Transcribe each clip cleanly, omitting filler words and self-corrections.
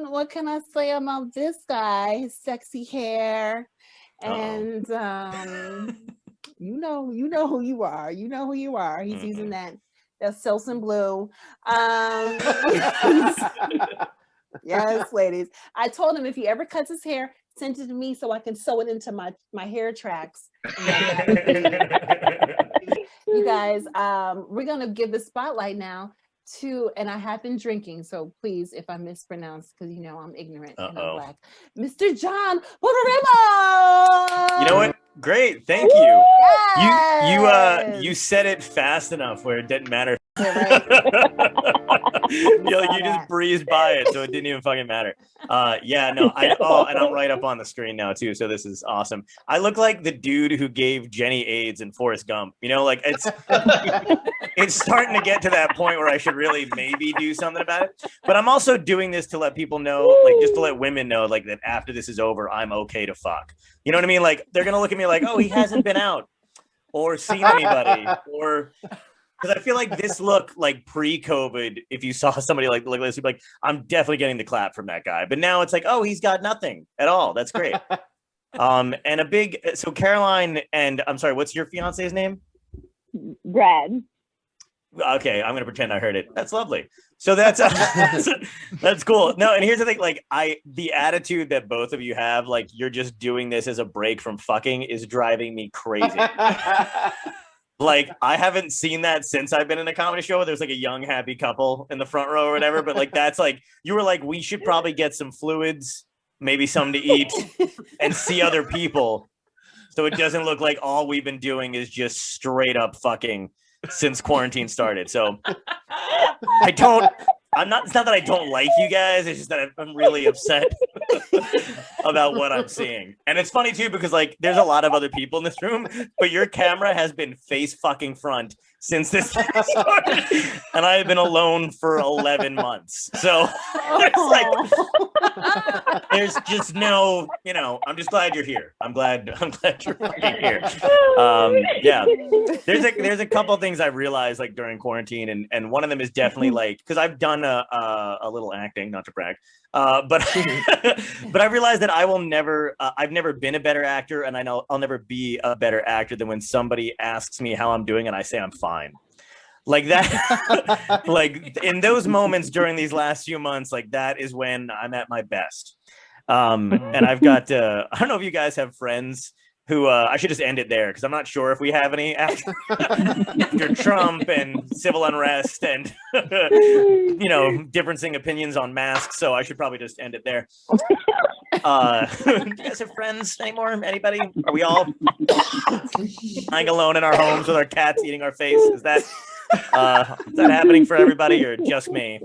what can I say about this guy? His sexy hair, and you know who you are. You know who you are. He's using that Selsun Blue. Yes, ladies. I told him if he ever cuts his hair, send it to me so I can sew it into my hair tracks. You guys, we're gonna give the spotlight now to, and I have been drinking, so please, if I mispronounce, because you know I'm ignorant and I'm Black, Mr. John Poveromo. You know what? Great, thank you. Yes. You said it fast enough where it didn't matter. Yeah, right. You just breezed by it, so it didn't even fucking matter. And I'm right up on the screen now too, so this is awesome. I look like the dude who gave Jenny AIDS in Forrest Gump. You know, like it's starting to get to that point where I should really maybe do something about it. But I'm also doing this to let people know, like just to let women know, like that after this is over, I'm okay to fuck. You know what I mean? Like they're gonna look at me like, oh, he hasn't been out or seen anybody, or because I feel like this look like pre-COVID, if you saw somebody like this, you'd be like, I'm definitely getting the clap from that guy. But now it's like, oh, he's got nothing at all. That's great. And so Caroline and I'm sorry, what's your fiance's name? Brad. Okay, I'm gonna pretend I heard it. That's lovely. So that's cool. No, and here's the thing: like the attitude that both of you have, like you're just doing this as a break from fucking, is driving me crazy. Like I haven't seen that since I've been in a comedy show. There's like a young happy couple in the front row or whatever. But like that's like you were like, we should probably get some fluids, maybe something to eat, and see other people, so it doesn't look like all we've been doing is just straight up fucking since quarantine started. So it's not that I don't like you guys, it's just that I'm really upset about what I'm seeing. And it's funny too, because like there's a lot of other people in this room, but your camera has been face fucking front since this started, and I have been alone for 11 months. So it's like there's just no, you know, I'm just glad you're here. I'm glad you're fucking here. Yeah, there's a couple of things I realized like during quarantine, and one of them is definitely like, because I've done a little acting, not to brag, but I realized that I will never I've never been a better actor, and I know I'll never be a better actor than when somebody asks me how I'm doing and I say I'm fine. Like that. Like in those moments during these last few months, like that is when I'm at my best. And I've got I don't know if you guys have friends who I should just end it there, because I'm not sure if we have any after Trump and civil unrest and you know, diffencing opinions on masks. So I should probably just end it there. Do you guys have friends anymore? Anybody? Are we all lying alone in our homes with our cats eating our face? Is that happening for everybody or just me?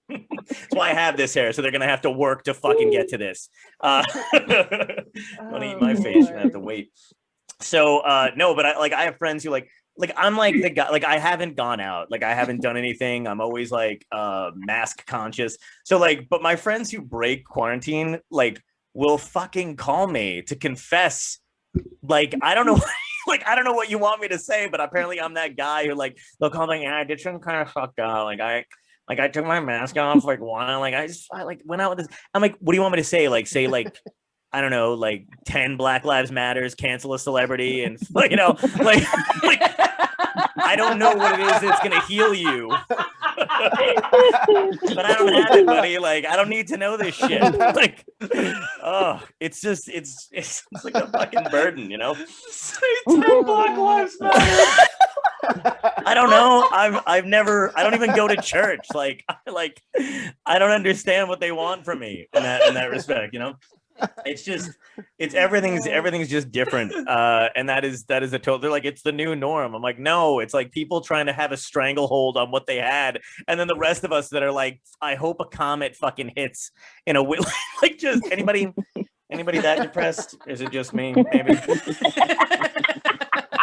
That's why I have this hair, so they're gonna have to work to fucking get to this. Don't eat my face. You're gonna have to wait. So no, but I have friends who like I'm like the guy, like I haven't gone out, like I haven't done anything. I'm always like mask conscious. So like, but my friends who break quarantine like will fucking call me to confess. Like I don't know. Like I don't know what you want me to say, but apparently I'm that guy who like they'll call me. Yeah, I did something kind of fucked up. Like I took my mask off like one. Like I went out with this. I'm like, what do you want me to say? Like say like I don't know, like 10 Black Lives Matters, cancel a celebrity, and you know, like I don't know what it is that's gonna heal you. But I don't have it, buddy. Like I don't need to know this shit. Like, oh, it's like a fucking burden, you know. Say 10 Black Lives Matter. I don't know. I don't even go to church. Like I don't understand what they want from me in that respect, you know. Everything's just different. And that is a total, they're like, it's the new norm. I'm like, no, it's like people trying to have a stranglehold on what they had. And then the rest of us that are like, I hope a comet fucking hits in a like just anybody that depressed? Is it just me? Maybe.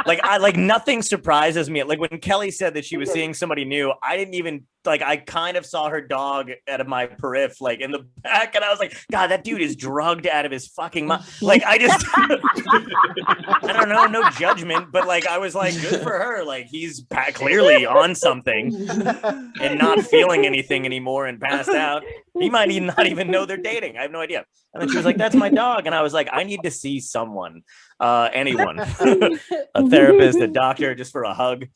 Like nothing surprises me. Like when Kelly said that she was seeing somebody new, I didn't even like, I kind of saw her dog out of my periph, like in the back, and I was like, God, that dude is drugged out of his fucking mind. Like I just, I don't know, no judgment, but like I was like, good for her. Like he's clearly on something and not feeling anything anymore and passed out. He might not even know they're dating. I have no idea. And then she was like, that's my dog. And I was like, I need to see someone, anyone, a therapist, a doctor, just for a hug.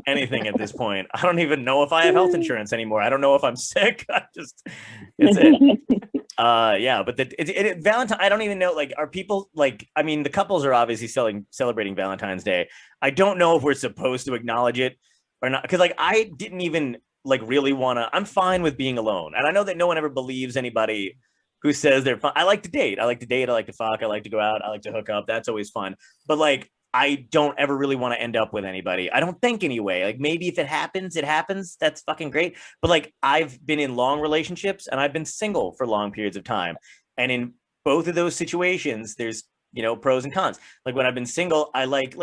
Anything at this point. I don't even know if I have health insurance anymore. I don't know if I'm sick. It's it. Yeah, but Valentine, I don't even know, like, are people like, I mean, the couples are obviously celebrating Valentine's Day. I don't know if we're supposed to acknowledge it or not, because like I didn't even like really want to. I'm fine with being alone, and I know that no one ever believes anybody who says they're fun. I like to date. I like to fuck. I like to go out. I like to hook up. That's always fun. But like, I don't ever really want to end up with anybody. I don't think anyway. Like maybe if it happens, it happens. That's fucking great. But like I've been in long relationships and I've been single for long periods of time. And in both of those situations, there's, you know, pros and cons. Like when I've been single, I like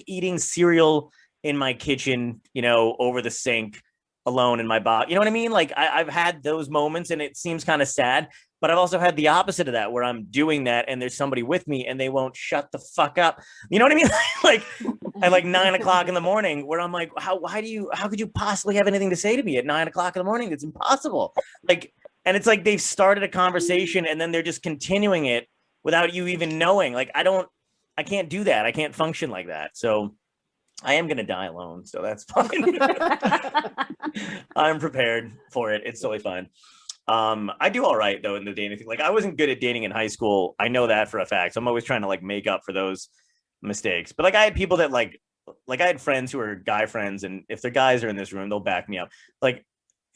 eating cereal in my kitchen, you know, over the sink alone in my box. You know what I mean? Like I've had those moments and it seems kind of sad. But I've also had the opposite of that, where I'm doing that and there's somebody with me and they won't shut the fuck up. You know what I mean? Like at like 9 o'clock in the morning, where I'm like, how could you possibly have anything to say to me at 9 o'clock in the morning? It's impossible. Like, and it's like they've started a conversation and then they're just continuing it without you even knowing. Like, I can't do that. I can't function like that. So I am going to die alone. So that's fine. I'm prepared for it. It's totally fine. I do all right though in the dating thing. Like I wasn't good at dating in high school. I know that for a fact. So I'm always trying to like make up for those mistakes. But like I had people that like I had friends who are guy friends, and if their guys are in this room, they'll back me up. Like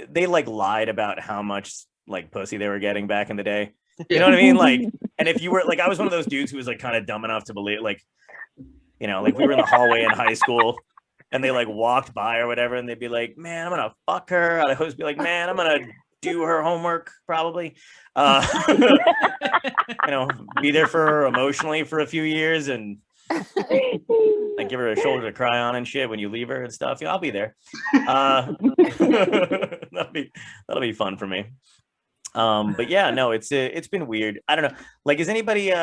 they like lied about how much like pussy they were getting back in the day. You know what I mean? Like, and if you were like, I was one of those dudes who was like kind of dumb enough to believe, like, you know, like we were in the hallway in high school and they like walked by or whatever, and they'd be like, man, I'm gonna fuck her. I'd always be like, man, I'm gonna do her homework probably, you know, be there for her emotionally for a few years and like give her a shoulder to cry on and shit when you leave her and stuff. Yeah, I'll be there. That'll be fun for me. But yeah, no, it's been weird. I don't know. Like, is anybody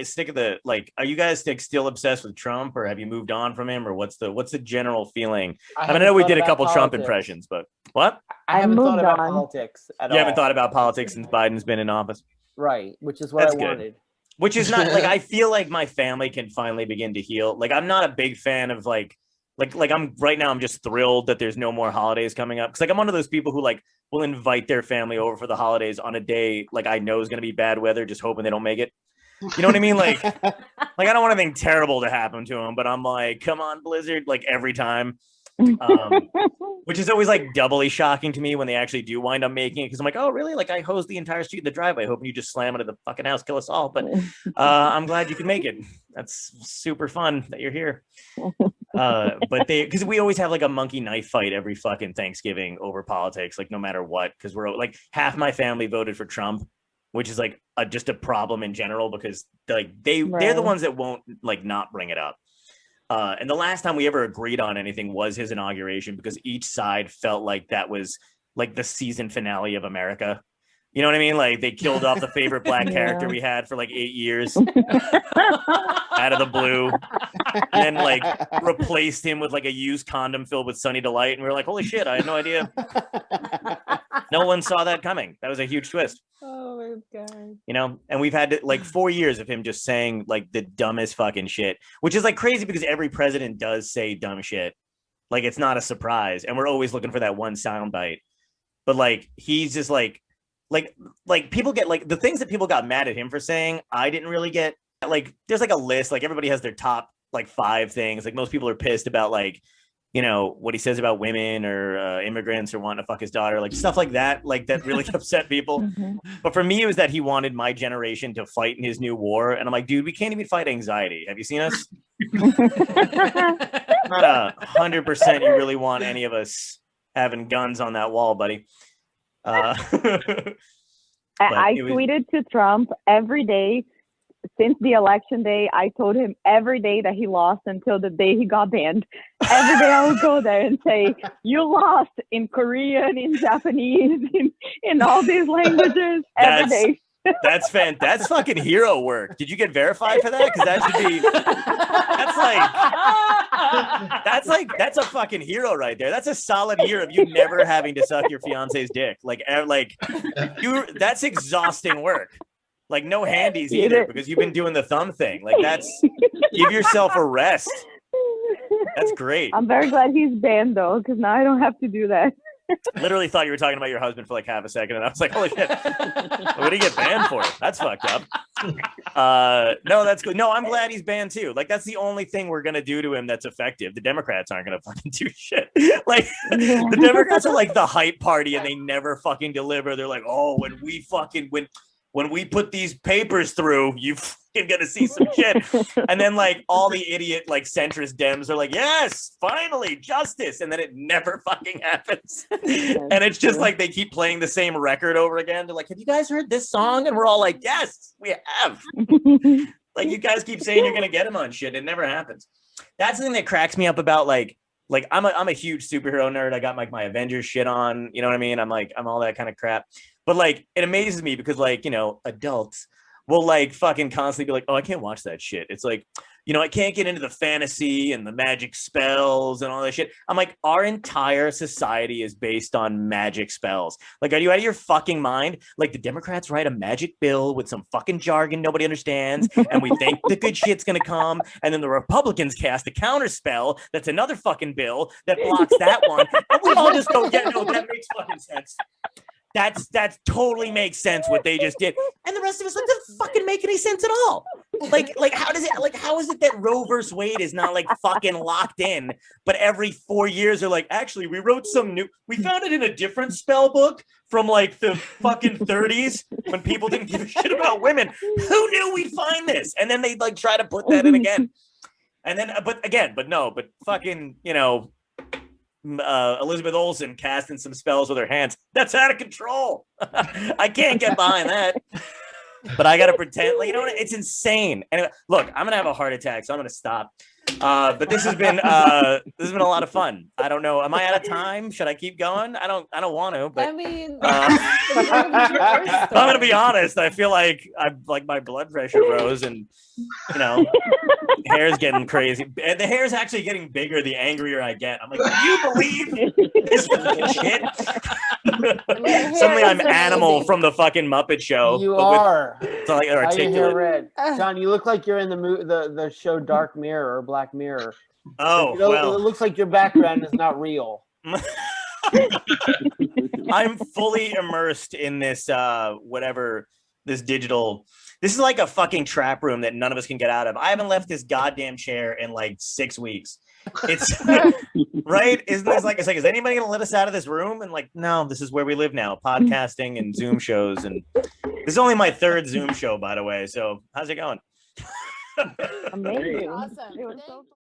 stick of the, like, are you guys still obsessed with Trump, or have you moved on from him, or what's the general feeling? I mean, I know we did a couple Trump impressions, but what? I haven't thought about politics at all. You haven't thought about politics since Biden's been in office, right? Which is what I wanted. Which is not like, I feel like my family can finally begin to heal. Like, I'm not a big fan of like I'm right now. I'm just thrilled that there's no more holidays coming up. Cause like I'm one of those people who like will invite their family over for the holidays on a day like I know is going to be bad weather, just hoping they don't make it. You know what I mean? Like I don't want anything terrible to happen to them, but I'm like, come on, blizzard, like every time. Which is always like doubly shocking to me when they actually do wind up making it, because I'm like, oh really? Like I hosed the entire street in the driveway hoping you just slam into the fucking house, kill us all. But I'm glad you could make it. That's super fun that you're here. But because we always have like a monkey knife fight every fucking Thanksgiving over politics, like no matter what, because we're like half my family voted for Trump, which is like just a problem in general, because like they're the ones that won't like not bring it up. And the last time we ever agreed on anything was his inauguration, because each side felt like that was like the season finale of America. You know what I mean? Like they killed off the favorite black character we had for like 8 years out of the blue, and then like replaced him with like a used condom filled with Sunny Delight. And we were like, holy shit, I had no idea. No one saw that coming. That was a huge twist. Oh my God. You know, and we've had like 4 years of him just saying like the dumbest fucking shit, which is like crazy because every president does say dumb shit. Like it's not a surprise. And we're always looking for that one soundbite. But like he's just like people get like the things that people got mad at him for saying, I didn't really get. Like there's like a list, like everybody has their top like 5 things. Like most people are pissed about like, you know, what he says about women or immigrants or wanting to fuck his daughter, like stuff like that really upset people. But for me, it was that he wanted my generation to fight in his new war. And I'm like, dude, we can't even fight anxiety. Have you seen us? Not 100% you really want any of us having guns on that wall, buddy. I tweeted to Trump every day since the election day. I told him every day that he lost until the day he got banned. Every day I would go there and say, you lost in Korean, in Japanese, in all these languages every day. That's That's fucking hero work. Did you get verified for that? Because that should be. That's a fucking hero right there. That's a solid year of you never having to suck your fiance's dick. That's exhausting work. Like no handies either, because you've been doing the thumb thing. Like give yourself a rest. That's great. I'm very glad he's banned though, because now I don't have to do that. Literally thought you were talking about your husband for like half a second, and I was like, holy shit, what did he get banned for? That's fucked up. No, that's good. No, I'm glad he's banned too. Like that's the only thing we're gonna do to him that's effective. The Democrats aren't gonna fucking do shit. Like the Democrats are like the hype party and they never fucking deliver. They're like, oh, when we put these papers through, you fucking gonna see some shit. And then like all the idiot like centrist Dems are like, yes, finally justice. And then it never fucking happens. And it's just like they keep playing the same record over again. They're like, have you guys heard this song? And we're all like, yes, we have. Like you guys keep saying you're gonna get him on shit. It never happens. That's the thing that cracks me up about like I'm a huge superhero nerd. I got like my Avengers shit on, you know what I mean? I'm all that kind of crap. But like, it amazes me because like, adults will like fucking constantly be like, oh, I can't watch that shit. It's like, I can't get into the fantasy and the magic spells and all that shit. I'm like, our entire society is based on magic spells. Like, are you out of your fucking mind? Like the Democrats write a magic bill with some fucking jargon nobody understands. And we think the good shit's going to come. And then the Republicans cast a counter spell. That's another fucking bill that blocks that one. And we all just go, yeah, no, that makes fucking sense. That totally makes sense what they just did. And the rest of us, that doesn't fucking make any sense at all. Like how is it that Roe versus Wade is not like fucking locked in, but every 4 years they're like, actually, we found it in a different spell book from like the fucking 30s when people didn't give a shit about women. Who knew we'd find this? And then they like try to put that in again. And then, but fucking, Elizabeth Olsen casting some spells with her hands. That's out of control. I can't get behind that. But I gotta pretend like it's insane. Anyway, look, I'm gonna have a heart attack, so I'm gonna stop. But this has been a lot of fun. I don't know. Am I out of time? Should I keep going? I don't want to. But I mean, I'm gonna be honest. I feel like my blood pressure rose, and hair's getting crazy. And the hair's actually getting bigger the angrier I get. I'm like, do you believe this fucking shit? Suddenly I'm Animal from the fucking Muppet Show. You are. It's like articulate. Your hair red. John, you look like you're in the show Dark Mirror or Black Mirror. Oh, well. It looks like your background is not real. I'm fully immersed in this this digital. This is like a fucking trap room that none of us can get out of. I haven't left this goddamn chair in like 6 weeks. It's right. Isn't this like, it's like, is anybody gonna let us out of this room? And like, no, this is where we live now, podcasting and Zoom shows. And this is only my 3rd Zoom show, by the way. So how's it going? Amazing. awesome. It was so fun.